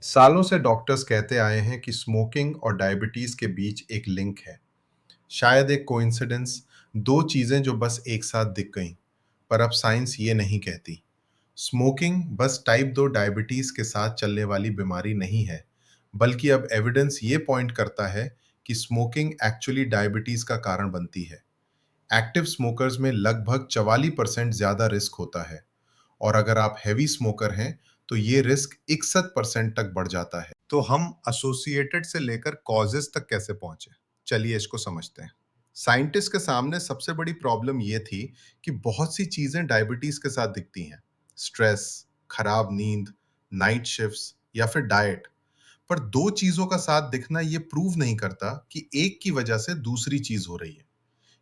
सालों से डॉक्टर्स कहते आए हैं कि स्मोकिंग और डायबिटीज के बीच एक लिंक है। शायद एक कोइंसिडेंस, दो चीजें जो बस एक साथ दिख गईं। पर अब साइंस ये नहीं कहती। स्मोकिंग बस टाइप 2 डायबिटीज के साथ चलने वाली बीमारी नहीं है, बल्कि अब एविडेंस ये पॉइंट करता है कि स्मोकिंग एक्चुअली डायबिटीज का कारण बनती है। एक्टिव स्मोकर्स में लगभग 44% ज्यादा रिस्क होता है, और अगर आप हैवी स्मोकर हैं तो ये रिस्क 61% तक बढ़ जाता है। तो हम एसोसिएटेड से लेकर कॉजेस तक कैसे पहुंचे, चलिए इसको समझते हैं। साइंटिस्ट के सामने सबसे बड़ी प्रॉब्लम ये थी कि बहुत सी चीजें डायबिटीज के साथ दिखती हैं। स्ट्रेस, खराब नींद, नाइट शिफ्ट्स या फिर डाइट। पर दो चीजों का साथ दिखना ये प्रूव नहीं करता कि एक की वजह से दूसरी चीज हो रही है।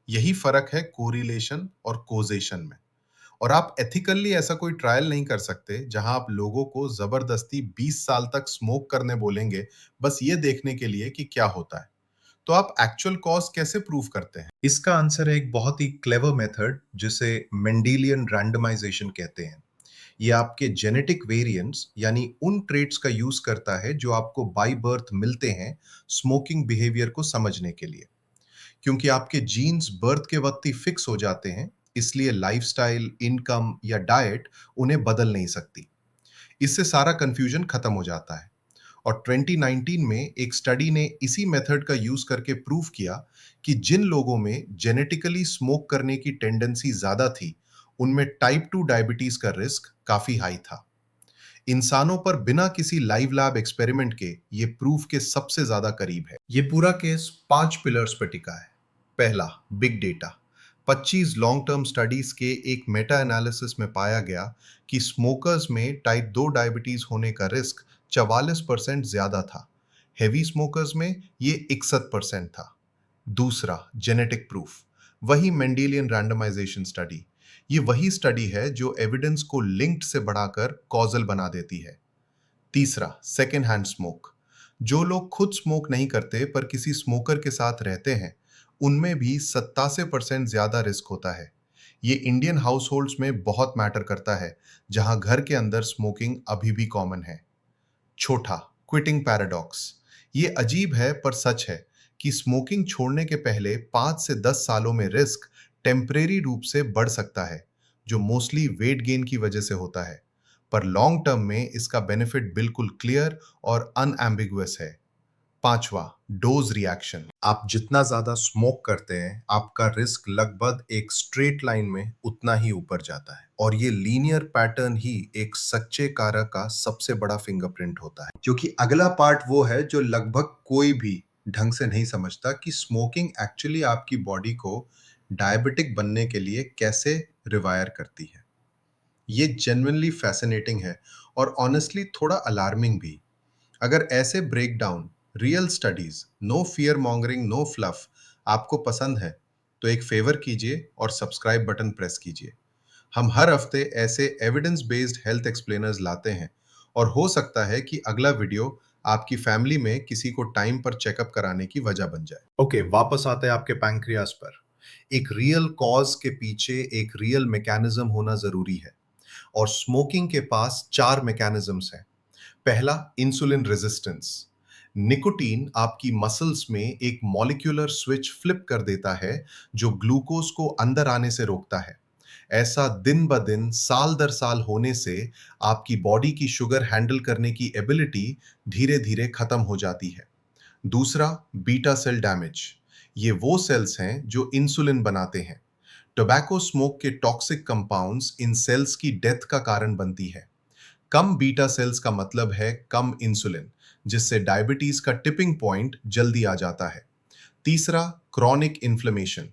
यही फर्क है कोरिलेशन और कोजेशन में। और आप एथिकली ऐसा कोई ट्रायल नहीं कर सकते जहां आप लोगों को जबरदस्ती 20 साल तक स्मोक करने बोलेंगे, बस ये देखने के लिए कि क्या होता है। तो आप एक्चुअल कॉज कैसे प्रूव करते हैं? इसका आंसर है एक बहुत ही क्लेवर मेथड जिसे मेंडेलियन रैंडमाइजेशन कहते हैं। ये आपके जेनेटिक वेरिएंट्स यानी उन ट्रेट्स का यूज करता है जो आपको बाय बर्थ मिलते हैं स्मोकिंग बिहेवियर को समझने के लिए। क्योंकि आपके जीन्स बर्थ के वक्त ही फिक्स हो जाते हैं, इसलिए लाइफस्टाइल, इनकम या डाइट उन्हें बदल नहीं सकती। इससे सारा कंफ्यूजन खत्म हो जाता है। और 2019 में एक स्टडी ने इसी मेथड का यूज करके प्रूव किया कि जिन लोगों में जेनेटिकली स्मोक करने की टेंडेंसी ज्यादा थी, उनमें टाइप 2 डायबिटीज का रिस्क काफी हाई था। इंसानों पर बिना किसी लाइव लैब एक्सपेरिमेंट के ये प्रूफ के सबसे ज्यादा करीब है। ये पूरा केस 5 पिलर्स पर टिका है। पहला, big data. 25 long term studies के एक मेटा एनालिसिस में पाया गया कि स्मोकर्स में टाइप 2 डायबिटीज होने का रिस्क 44% ज्यादा था। हेवी स्मोकर्स में ये 61% था। दूसरा, जेनेटिक प्रूफ। वही मेंडेलियन रैंडमाइजेशन स्टडी। ये वही स्टडी है जो एविडेंस को लिंक्ड से बढ़ाकर कॉजल बना देती है। तीसरा, सेकेंड हैंड स्मोक। जो लोग खुद स्मोक नहीं करते पर किसी स्मोकर के साथ रहते हैं, उनमें भी 87% ज्यादा रिस्क होता है। ये इंडियन हाउस होल्ड्स में बहुत मैटर करता है, जहां घर के अंदर स्मोकिंग अभी भी कॉमन है। छोटा, क्विटिंग पैराडॉक्स। ये अजीब है पर सच है कि स्मोकिंग छोड़ने के पहले 5 से 10 सालों में रिस्क टेम्परेरी रूप से बढ़ सकता है, जो मोस्टली वेट गेन की वजह से होता है। पर लॉन्ग टर्म में इसका बेनिफिट बिल्कुल क्लियर और अनएम्बिगुअस है। पांचवा, डोज रिएक्शन। आप जितना ज्यादा स्मोक करते हैं, आपका रिस्क लगभग एक स्ट्रेट लाइन में उतना ही ऊपर जाता है। और ये लीनियर पैटर्न ही एक सच्चे कारक का सबसे बड़ा फिंगरप्रिंट होता है। क्योंकि अगला पार्ट वो है जो लगभग कोई भी ढंग से नहीं समझता कि स्मोकिंग एक्चुअली आपकी बॉडी को डायबिटिक बनने के लिए कैसे रिवायर करती है। ये जेन्युइनली फैसिनेटिंग है और ऑनेस्टली थोड़ा अलार्मिंग भी। अगर ऐसे breakdown, real studies, no fear mongering, no fluff आपको पसंद है, तो एक फेवर कीजिए और सब्सक्राइब बटन प्रेस कीजिए। हम हर हफ्ते ऐसे एविडेंस बेस्ड हेल्थ एक्सप्लेनर्स लाते हैं, और हो सकता है कि अगला वीडियो आपकी फैमिली में किसी को टाइम पर चेकअप कराने की वजह बन जाए। ओके, वापस आते हैं आपके पैंक्रियास पर। एक रियल कॉज के पीछे एक रियल मैकेनिज्म होना जरूरी है, और स्मोकिंग के पास 4 मैकेनिज्म्स हैं। पहला, इंसुलिन रेजिस्टेंस। निकोटीन आपकी मसल्स में एक मॉलिक्यूलर स्विच फ्लिप कर देता है, जो ग्लूकोज को अंदर आने से रोकता है। ऐसा दिन ब दिन, साल दर साल होने से आपकी बॉडी की शुगर हैंडल करने की एबिलिटी धीरे धीरे खत्म हो जाती है। दूसरा, बीटा सेल डैमेज। ये वो सेल्स हैं जो इंसुलिन बनाते हैं। टोबैको स्मोक के टॉक्सिक कंपाउंड्स इन सेल्स की डेथ का कारण बनती है। कम बीटा सेल्स का मतलब है कम इंसुलिन, जिससे डायबिटीज का टिपिंग पॉइंट जल्दी आ जाता है। तीसरा, क्रॉनिक इन्फ्लेमेशन।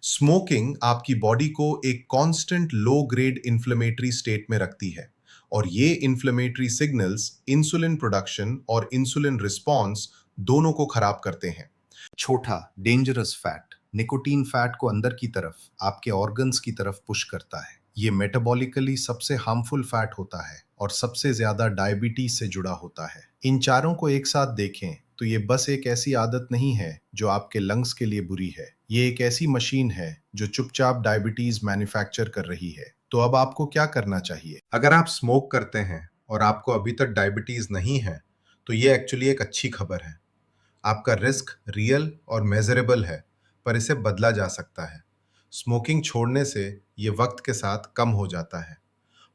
स्मोकिंग आपकी बॉडी को एक constant low grade inflammatory state में रखती है, और ये इन्फ्लेमेटरी सिग्नल्स इंसुलिन प्रोडक्शन और इंसुलिन रिस्पॉन्स दोनों को खराब करते हैं। छोटा, डेंजरस फैट। निकोटीन फैट को अंदर की तरफ, आपके ऑर्गन्स की तरफ पुश करता है। ये मेटाबॉलिकली सबसे हार्मफुल फैट होता है और सबसे ज्यादा डायबिटीज से जुड़ा होता है। इन चारों को एक साथ देखें तो ये बस एक ऐसी आदत नहीं है जो आपके लंग्स के लिए बुरी है। ये एक ऐसी मशीन है जो चुपचाप डायबिटीज मैन्युफैक्चर कर रही है। तो अब आपको क्या करना चाहिए? अगर आप स्मोक करते हैं और आपको अभी तक डायबिटीज़ नहीं है, तो ये एक्चुअली एक अच्छी खबर है। आपका रिस्क रियल और मेजरेबल है, पर इसे बदला जा सकता है। स्मोकिंग छोड़ने से ये वक्त के साथ कम हो जाता है।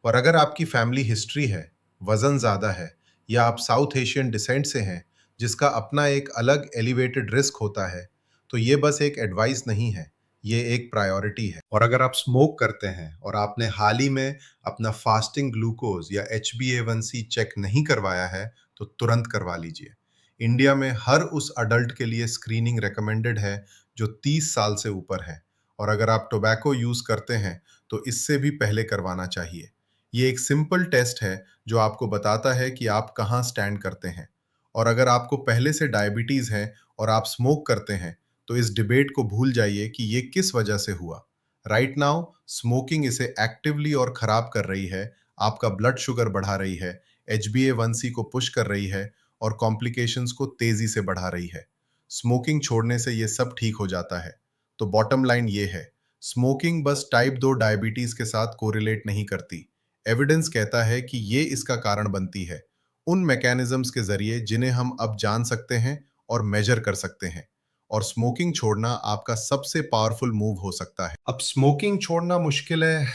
और अगर आपकी फैमिली हिस्ट्री है, वज़न ज़्यादा है या आप साउथ एशियन डिसेंट से हैं, जिसका अपना एक अलग एलिवेटेड रिस्क होता है, तो ये बस एक एडवाइस नहीं है, ये एक प्रायोरिटी है। और अगर आप स्मोक करते हैं और आपने हाल ही में अपना फास्टिंग ग्लूकोज या HbA1c चेक नहीं करवाया है, तो तुरंत करवा लीजिए। इंडिया में हर उस अडल्ट के लिए स्क्रीनिंग रिकमेंडेड है जो 30 साल से ऊपर है, और अगर आप टोबैको यूज़ करते हैं, तो इससे भी पहले करवाना चाहिए। ये एक सिंपल टेस्ट है जो आपको बताता है कि आप कहाँ स्टैंड करते हैं। और अगर आपको पहले से डायबिटीज़ है और आप स्मोक करते हैं, तो इस डिबेट को भूल जाइए कि ये किस वजह से हुआ। राइट नाउ स्मोकिंग इसे एक्टिवली और खराब कर रही है, आपका ब्लड शुगर बढ़ा रही है, HbA1c को पुश कर रही है और कॉम्प्लिकेशंस को तेजी से बढ़ा रही है। स्मोकिंग छोड़ने से ये सब ठीक हो जाता है। तो बॉटम लाइन ये है, स्मोकिंग बस टाइप 2 डायबिटीज के साथ कोरिलेट नहीं करती। एविडेंस कहता है कि ये इसका कारण बनती है, उन मैकेनिज्म्स के जरिए जिन्हें हम अब जान सकते हैं और मेजर कर सकते हैं। और स्मोकिंग छोड़ना आपका सबसे पावरफुल मूव हो सकता है। अब स्मोकिंग छोड़ना मुश्किल है।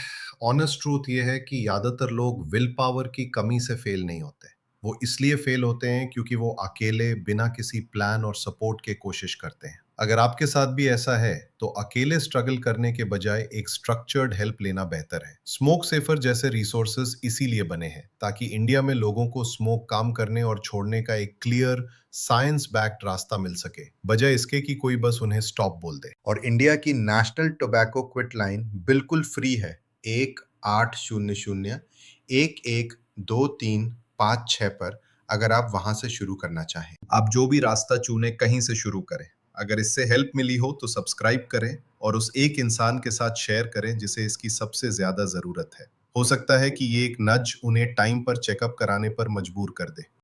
ऑनेस्ट ट्रूथ ये है कि ज़्यादातर लोग विल पावर की कमी से फेल नहीं होते। वो इसलिए फेल होते हैं क्योंकि वो अकेले बिना किसी प्लान और सपोर्ट के कोशिश करते हैं। अगर आपके साथ भी ऐसा है, तो अकेले स्ट्रगल करने के बजाय एक स्ट्रक्चर्ड हेल्प लेना बेहतर है। स्मोक सेफर जैसे रिसोर्सेज इसीलिए बने हैं ताकि इंडिया में लोगों को स्मोक काम करने और छोड़ने का एक क्लियर साइंस बैक्ड रास्ता मिल सके, बजाय इसके कि कोई बस उन्हें स्टॉप बोल दे। और इंडिया की नेशनल टोबैको क्विट लाइन बिल्कुल फ्री है, 1800-112356 पर, अगर आप वहां से शुरू करना चाहें। आप जो भी रास्ता चुने कहीं से शुरू करें। अगर इससे हेल्प मिली हो तो सब्सक्राइब करें और उस एक इंसान के साथ शेयर करें जिसे इसकी सबसे ज्यादा जरूरत है। हो सकता है कि ये एक नज उन्हें टाइम पर चेकअप कराने पर मजबूर कर दे।